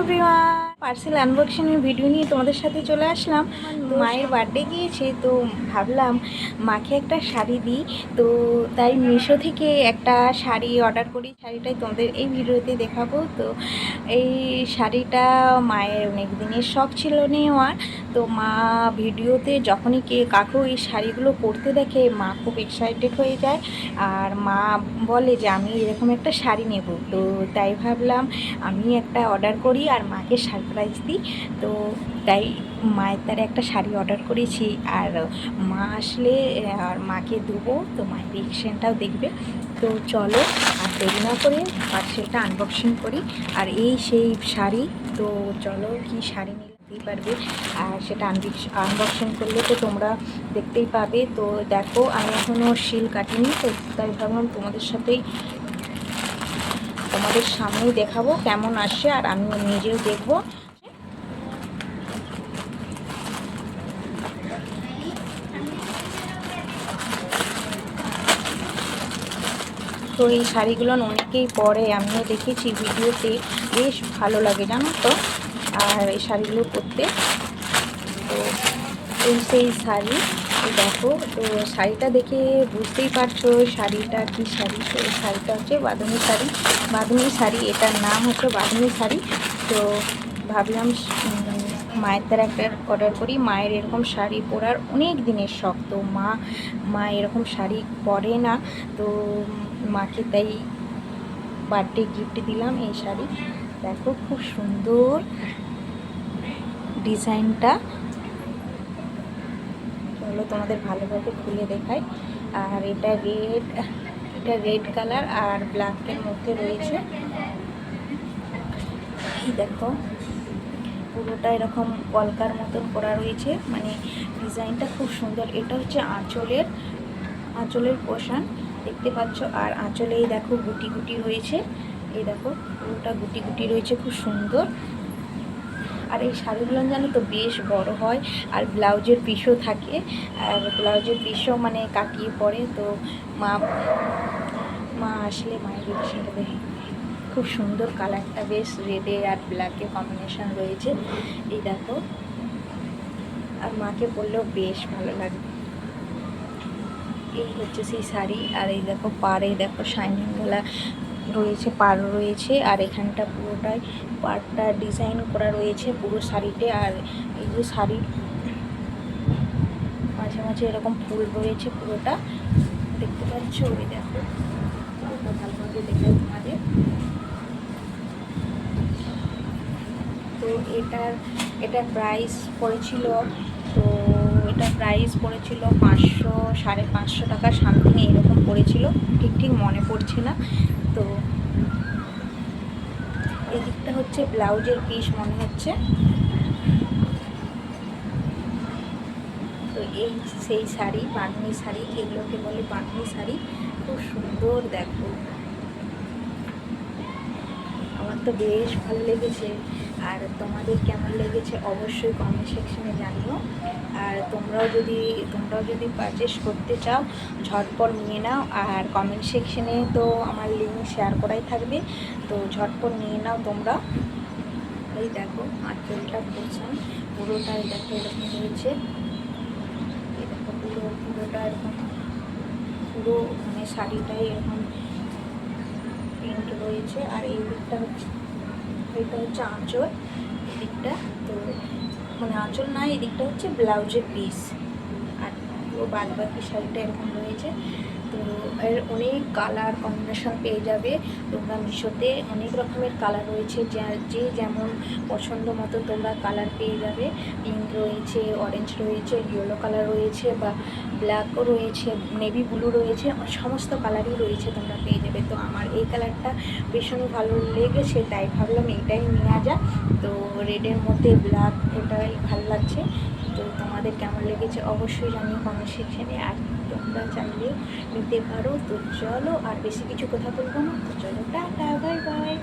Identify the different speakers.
Speaker 1: Everyone, parcel unboxing video নিয়ে তোমাদের সাথে চলে আসলাম। মায়ের বার্থডে গিয়েছে, তো ভাবলাম মাকে একটা শাড়ি দিই। তো তাই মিশো থেকে একটা শাড়ি অর্ডার করি। শাড়িটাই তোমাদের এই ভিডিওতে দেখাবো। তো এই শাড়িটা মায়ের অনেক দিনের শখ ছিল নেওয়ার। তো মা ভিডিওতে যখনই কাকু এই শাড়িগুলো পরতে দেখে মা খুব এক্সাইটেড হয়ে যায়, আর মা বলে যে আমি এরকম একটা শাড়ি নেব। তো তাই ভাবলাম আমি একটা অর্ডার করি আর মাকে সারপ্রাইজ দিই। তো তাই মায়ের দ্বারা একটা শাড়ি অর্ডার করেছি, আর মা আসলে আর মাকে দেবো, তো মায়ের রিঅ্যাকশনটাও দেখবে। তো চলো আর দেরি না করে পার্সেলটা আনবক্সিং করি। আর এই সেই শাড়ি, তো চলো কি শাড়ি নিতেই পারবে, আর সেটা আনবক্সিং করলে তো তোমরা দেখতেই পাবে। তো দেখো আমি এখনও শিল কাটিনি, তো তাই ভাবলাম তোমাদের সামনেই দেখাবো কেমন আসে, আর আমি নিজেও দেখবো। তো এই শাড়িগুলো অনেকেই পরে, আমিও দেখেছি ভিডিওতে, বেশ ভালো লাগে জানো তো, আর এই শাড়িগুলো পরতে। তো এই সেই শাড়ি, দেখো। তো শাড়িটা দেখে বুঝতেই পারছো শাড়িটা কী শাড়ি। তো এই শাড়িটা হচ্ছে বাঁধনি শাড়ি, এটার নাম হচ্ছে বাঁধনি শাড়ি। তো ভাবলাম মায়ের দ্বারা একটা অর্ডার করি। মায়ের এরকম শাড়ি পরার অনেক দিনের শখ। তো মা এরকম শাড়ি পরে না, তো মাকে তাই বার্থডে গিফট দিলাম এই শাড়ি। দেখো খুব সুন্দর ডিজাইনটা। চলো তোমাদের ভালোভাবে খুলে দেখাই। আর এটা রেড কালার আর ব্ল্যাকের মধ্যে রয়েছে। এই দেখো পুরোটা এরকম কলকার মতন করা রয়েছে, মানে ডিজাইনটা খুব সুন্দর। এটা হচ্ছে আঁচলের পোর্শন, দেখতে পাচ্ছ। আর আঁচলে এই দেখো গুটি গুটি রয়েছে, এই দেখো পুরোটা গুটি গুটি রয়েছে, খুব সুন্দর। আর এই শাড়িগুলো জানো তো বেশ বড় হয়, আর ব্লাউজের পিসও থাকে, আর ব্লাউজের পিসও মানে কাটিয়ে পরে। তো মা আসলে মায়ের রিলেশনটা দেখে খুব সুন্দর, কালারটা বেশ রেডে আর ব্ল্যাকে কম্বিনেশন রয়েছে, এই দেখো। আর মাকে পরলেও বেশ ভালো লাগে। এই হচ্ছে সেই শাড়ি। আর এই দেখো পাড়ে দেখো শাইনিংওয়ালা রয়েছে, পাড় রয়েছে, আর এখানটা পুরোটাই পাড়টা ডিজাইন করা রয়েছে পুরো শাড়িতে। আর এই যে শাড়ির মাঝে মাঝে এরকম ফুল রয়েছে, পুরোটা দেখতে পাচ্ছ। ওই দেখো পুরোটা ভালোভাবে দেখাই তোমাদের। তো এটার প্রাইস পড়েছিল, তো এটা প্রাইস পড়েছিল 500 টাকা সামথিং এরকম পড়েছিল, ঠিক মনে পড়ছে না। তো এই দিকটা হচ্ছে ব্লাউজের পিস মনে হচ্ছে। তো এই সেই শাড়ি, বাঁধনি শাড়ি, এগুলোকে বলে বাঁধনি শাড়ি, খুব সুন্দর। দেখো আমার তো বেশ ভালো লেগেছে, আর তোমাদের কেমন লেগেছে অবশ্যই কমেন্ট সেকশনে জানিও। আর তোমরাও যদি পারচেস করতে চাও ঝটপট নিয়ে নাও, আর কমেন্ট সেকশনে তো আমার লিঙ্ক শেয়ার করাই থাকবে, তো ঝটপট নিয়ে নাও তোমরা। এই দেখো আঁচলটা পোর্শন পুরোটাই দেখো এরকম রয়েছে, এই দেখো পুরোটা এরকম, পুরো মানে শাড়িটাই এরকম প্রিন্ট রয়েছে। আর এই দিকটা হচ্ছে, এটা হচ্ছে আঁচল, এদিকটা তো মানে আঁচল না, এদিকটা হচ্ছে ব্লাউজের পিস। আর পুরো বাদ বাকি শাড়িটা এরকম রয়েছে। তো এর অনেক কালার কম্বিনেশন পেয়ে যাবে তোমরা মিশোতে, অনেক রকমের কালার রয়েছে, যে যেমন পছন্দ মতো তোমরা কালার পেয়ে যাবে। পিঙ্ক রয়েছে, অরেঞ্জ রয়েছে, ইয়েলো কালার রয়েছে, বা ব্ল্যাকও রয়েছে, নেভি ব্লু রয়েছে, সমস্ত কালারই রয়েছে, তোমরা পেয়ে যাবে। তো আমার এই কালারটা ভীষণ ভালো লেগেছে, তাই ভাবলাম এটাই নেওয়া যাক। তো রেডের মধ্যে ব্ল্যাক, এটাই ভালো লাগছে। তো তোমাদের কেমন লেগেছে অবশ্যই জানিও কমেন্ট সেকশনে, আর তোমরা চাইলে নিতে পারো। তো চলো আর বেশি কিছু কথা বলবো না, তো চলো টাটা, বাই বাই।